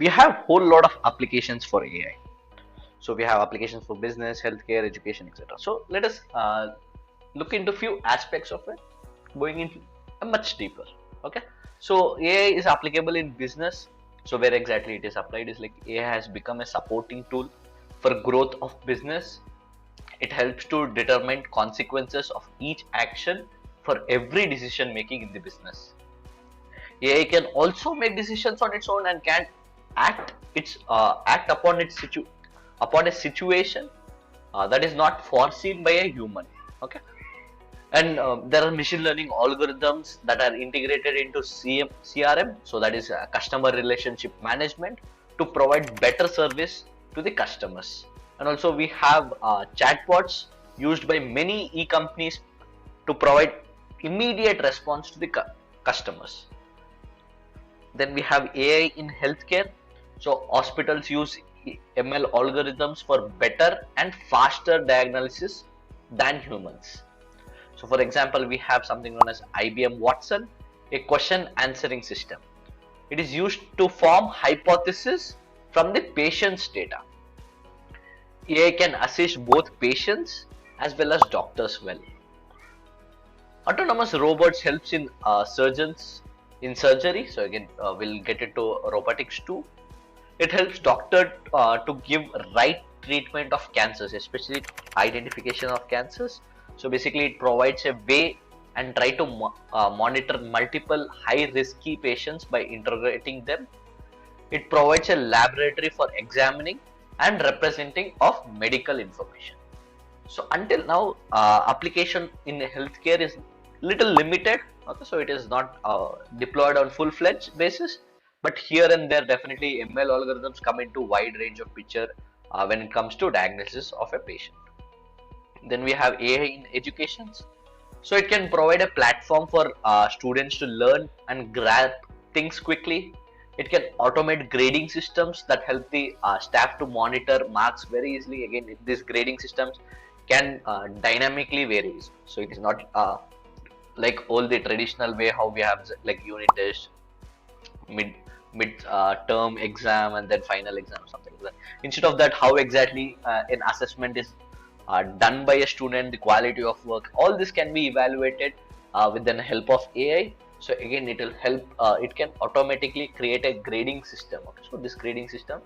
we have whole lot of applications for AI. So we have applications for business, healthcare, education, etc. So let us look into few aspects of it, going into much deeper. Okay, so AI is applicable in business. So where exactly it is applied is like AI has become a supporting tool for growth of business. It helps to determine consequences of each action for every decision making in the business. AI can also make decisions on its own and can act upon upon a situation that is not foreseen by a human. Okay, and there are machine learning algorithms that are integrated into CRM, so that is customer relationship management, to provide better service to the customers. And also we have chatbots used by many e-companies to provide immediate response to the customers. Then we have AI in healthcare. So hospitals use ML algorithms for better and faster diagnosis than humans. So for example, we have something known as IBM Watson, a question answering system. It is used to form hypotheses from the patient's data. AI can assist both patients as well as doctors well. Autonomous robots helps in surgeons in surgery. So again, we'll get into robotics too. It helps doctor to give right treatment of cancers, especially identification of cancers. So basically, it provides a way and try to monitor multiple high risky patients by integrating them. It provides a laboratory for examining and representing of medical information. So until now, application in healthcare is little limited. Okay, so it is not deployed on full-fledged basis, but here and there definitely ML algorithms come into wide range of picture when it comes to diagnosis of a patient. Then we have AI in education. So it can provide a platform for students to learn and grasp things quickly. It can automate grading systems that help the staff to monitor marks very easily. Again, these grading systems can dynamically vary. So it is not like all the traditional way how we have like unit test, mid term exam, and then final exam, something like that. Instead of that, how exactly an assessment is done by a student, the quality of work, all this can be evaluated with the help of AI. So again, it will help, it can automatically create a grading system. Okay, so this grading system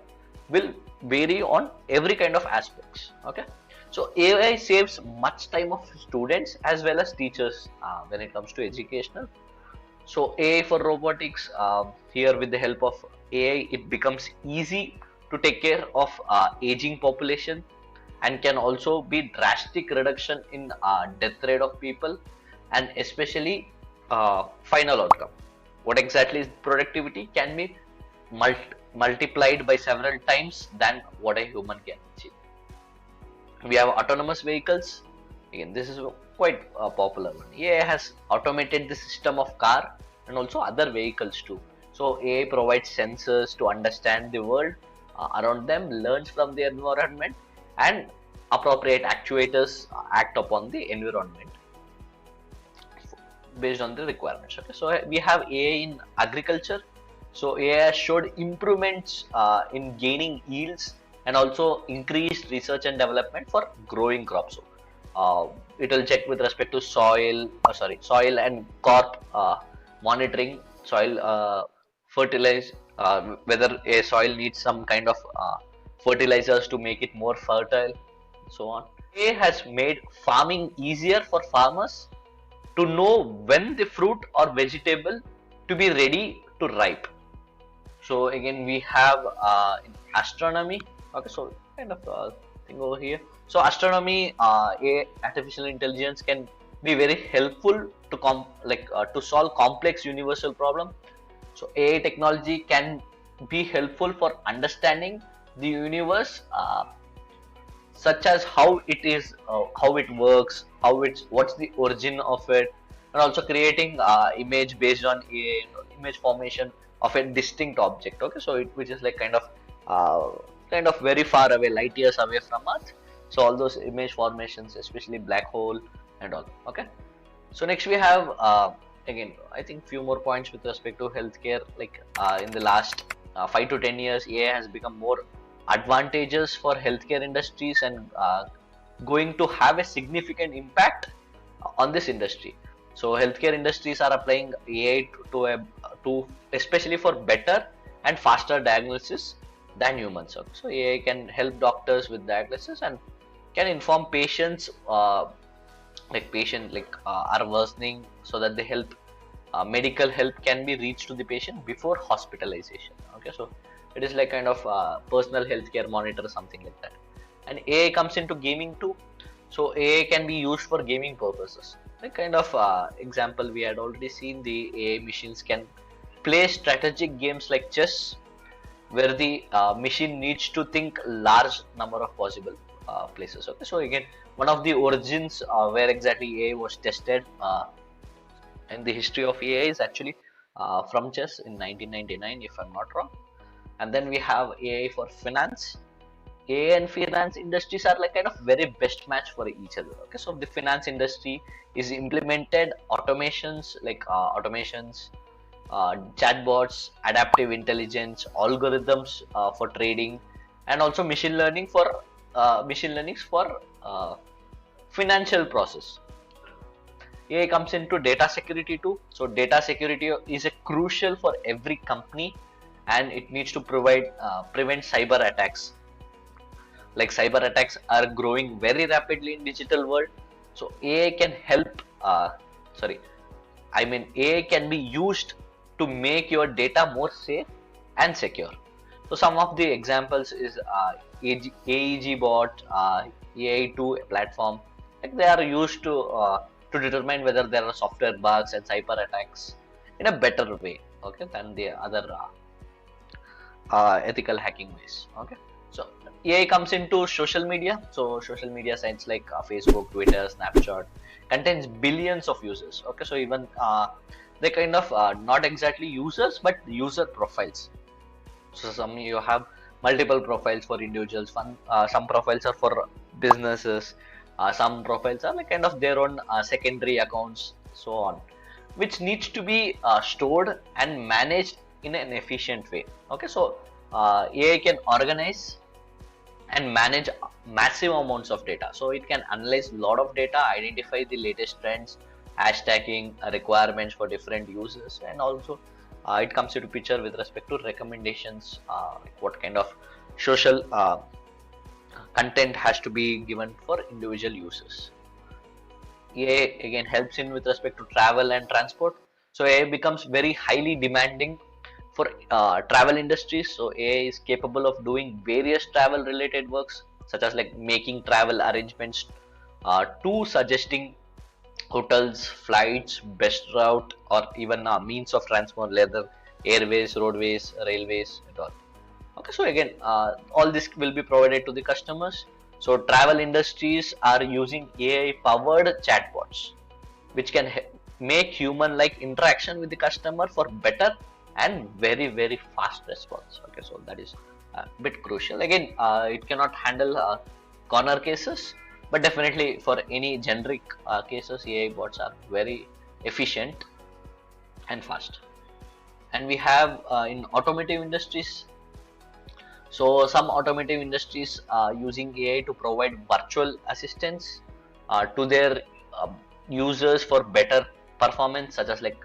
will vary on every kind of aspects. Okay, so AI saves much time of students as well as teachers when it comes to educational. So AI for robotics, here with the help of AI, it becomes easy to take care of aging population, and can also be drastic reduction in death rate of people, and especially final outcome. What exactly is productivity can be multiplied by several times than what a human can achieve. We have autonomous vehicles. Again, this is quite a popular one. AI has automated the system of car and also other vehicles too. So AI provides sensors to understand the world around them, learns from the environment, and appropriate actuators act upon the environment based on the requirements. Okay, so we have AI in agriculture. So AI has showed improvements in gaining yields and also increased research and development for growing crops. So, it will check with respect to soil and crop monitoring, soil fertilize, whether a soil needs some kind of fertilizers to make it more fertile, so on. AI has made farming easier for farmers to know when the fruit or vegetable to be ready to ripe. So again, we have in astronomy. Okay, so kind of thing over here. So astronomy, artificial intelligence can be very helpful to to solve complex universal problem. So AI technology can be helpful for understanding the universe, such as how it is, how it works, what's the origin of it, and also creating image based on image formation of a distinct object. Okay, so which is like kind of very far away, light years away from Earth. So all those image formations, especially black hole and all. Okay, so next we have again, I think few more points with respect to healthcare. Like in the last 5 to 10 years, AI has become more advantageous for healthcare industries and going to have a significant impact on this industry. So healthcare industries are applying AI to especially for better and faster diagnosis than humans. Okay, so AI can help doctors with diagnosis and can inform patients are worsening, so that the medical help can be reached to the patient before hospitalization. Okay, so it is like kind of personal healthcare monitor, something like that. And AI comes into gaming too. So AI can be used for gaming purposes. Like kind of example we had already seen, the AI machines can play strategic games like chess, where the machine needs to think large number of possible places. Okay, so again, one of the origins where exactly AI was tested in the history of AI is actually from chess in 1999, if I'm not wrong. And then we have AI for finance. AI and finance industries are like kind of very best match for each other. Okay, so the finance industry is implemented chatbots, adaptive intelligence, algorithms for trading, and also machine learnings for financial process. AI comes into data security too. So data security is a crucial for every company, and it needs to prevent cyber attacks. Like cyber attacks are growing very rapidly in digital world. So AI can help. Sorry, I mean AI can be used to make your data more safe and secure. So some of the examples is AEG bot, AI2 platform. Like they are used to determine whether there are software bugs and cyber attacks in a better way, okay, than the other ethical hacking ways. Okay, so AI comes into social media. So social media sites like Facebook, Twitter, Snapchat contains billions of users. Okay, so even they kind of not exactly users but user profiles. So some you have multiple profiles for individuals. Some profiles are for businesses. Some profiles are like kind of their own secondary accounts, so on, which needs to be stored and managed in an efficient way. Okay, so AI can organize and manage massive amounts of data. So it can analyze a lot of data, identify the latest trends, hashtagging requirements for different users, and also it comes into picture with respect to recommendations, like what kind of social content has to be given for individual users. AI again helps in with respect to travel and transport. So AI becomes very highly demanding for travel industries. So AI is capable of doing various travel related works, such as like making travel arrangements, to suggesting hotels, flights, best route, or even means of transport, whether airways, roadways, railways, and all. Okay, so again, all this will be provided to the customers. So travel industries are using AI powered chatbots, which can make human like interaction with the customer for better and very fast response. Okay, so that is a bit crucial. Again, it cannot handle corner cases, but definitely for any generic cases, AI bots are very efficient and fast. And we have in automotive industries. So some automotive industries are using AI to provide virtual assistance to their uh, users for better performance, such as like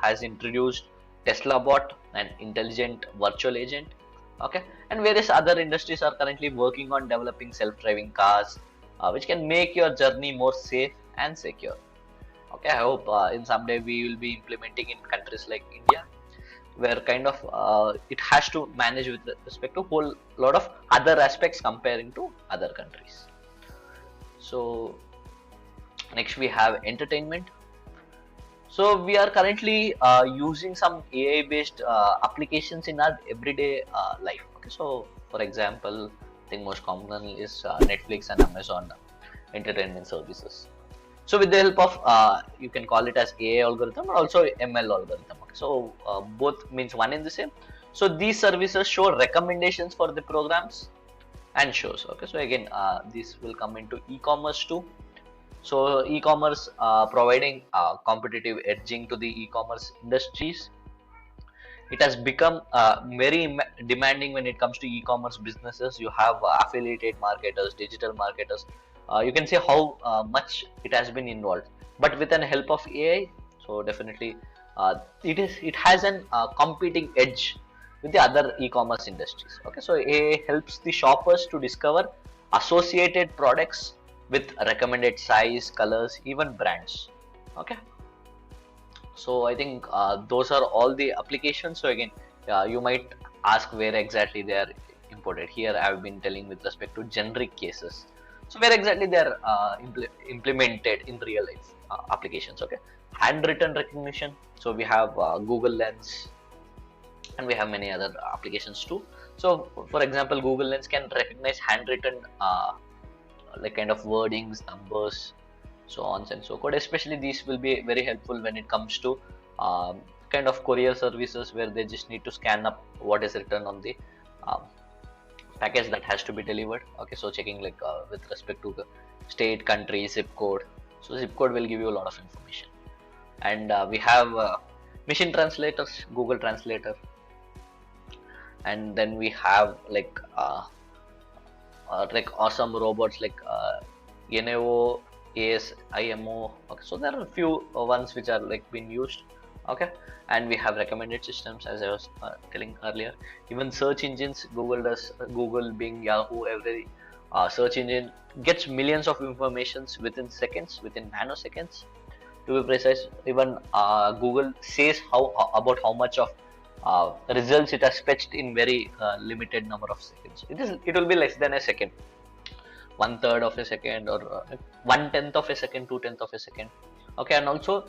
has introduced Tesla bot, an intelligent virtual agent. Okay, and various other industries are currently working on developing self-driving cars, which can make your journey more safe and secure. Okay, I hope in some day we will be implementing in countries like India, where kind of it has to manage with respect to whole lot of other aspects comparing to other countries. So next we have entertainment. So we are currently using some AI based applications in our everyday life. Okay, so for example, I think most common is Netflix and Amazon entertainment services. So with the help of you can call it as AI algorithm or also ML algorithm. Okay, so both means one in the same. So these services show recommendations for the programs and shows. Okay, so again this will come into e-commerce too. So e-commerce providing competitive edging to the e-commerce industries. it has become very demanding when it comes to e-commerce businesses. You have affiliated marketers, digital marketers. You can see how much it has been involved. But with the help of AI, so definitely it has an competing edge with the other e-commerce industries. Okay, so AI helps the shoppers to discover associated products with recommended size, colors, even brands. Okay, so I think those are all the applications. So again, you might ask where exactly they are imported. Here I have been telling with respect to generic cases. So where exactly they are implemented in real life applications. Okay, handwritten recognition. So we have Google Lens, and we have many other applications too. So for example, Google Lens can recognize handwritten like kind of wordings, numbers, so on and so forth. Especially these will be very helpful when it comes to kind of courier services where they just need to scan up what is written on the um, package that has to be delivered. Okay, so checking like with respect to the state, country, zip code. So zip code will give you a lot of information. And we have machine translators, Google Translator, and then we have like awesome robots like Yenevo, ASIMO. Okay, so there are a few ones which are like being used. Okay, and we have recommended systems as I was telling earlier. Even search engines, Google does, Google, Bing, Yahoo, every search engine gets millions of informations within seconds, within nanoseconds. To be precise, even Google says how about how much of results it has fetched in very limited number of seconds. It will be less than a second, 1/3 of a second, or 1/10 of a second, 2/10 of a second. Okay, and also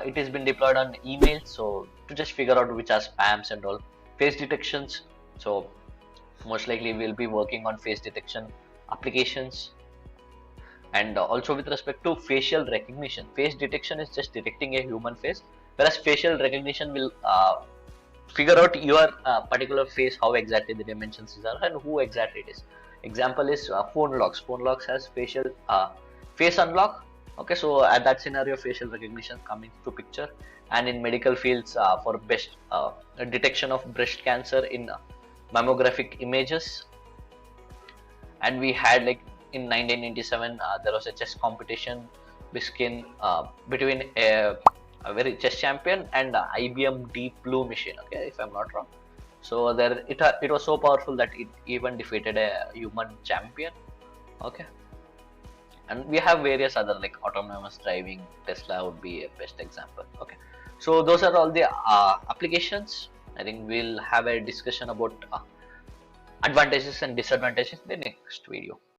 it has been deployed on email, so to just figure out which are spams and all. Face detections, so most likely we'll be working on face detection applications. And also with respect to facial recognition, face detection is just detecting a human face, whereas facial recognition will figure out your particular face, how exactly the dimensions are and who exactly it is. Example is phone locks. Phone locks has facial face unlock. Okay, so at that scenario, facial recognition coming to picture. And in medical fields, for best detection of breast cancer in mammographic images. And we had like in 1997 there was a chess competition between a very chess champion and IBM Deep Blue machine. Okay, if I'm not wrong. So there it was so powerful that it even defeated a human champion. Okay, and we have various other like autonomous driving. Tesla would be a best example. Okay, so those are all the applications. I think we'll have a discussion about advantages and disadvantages in the next video.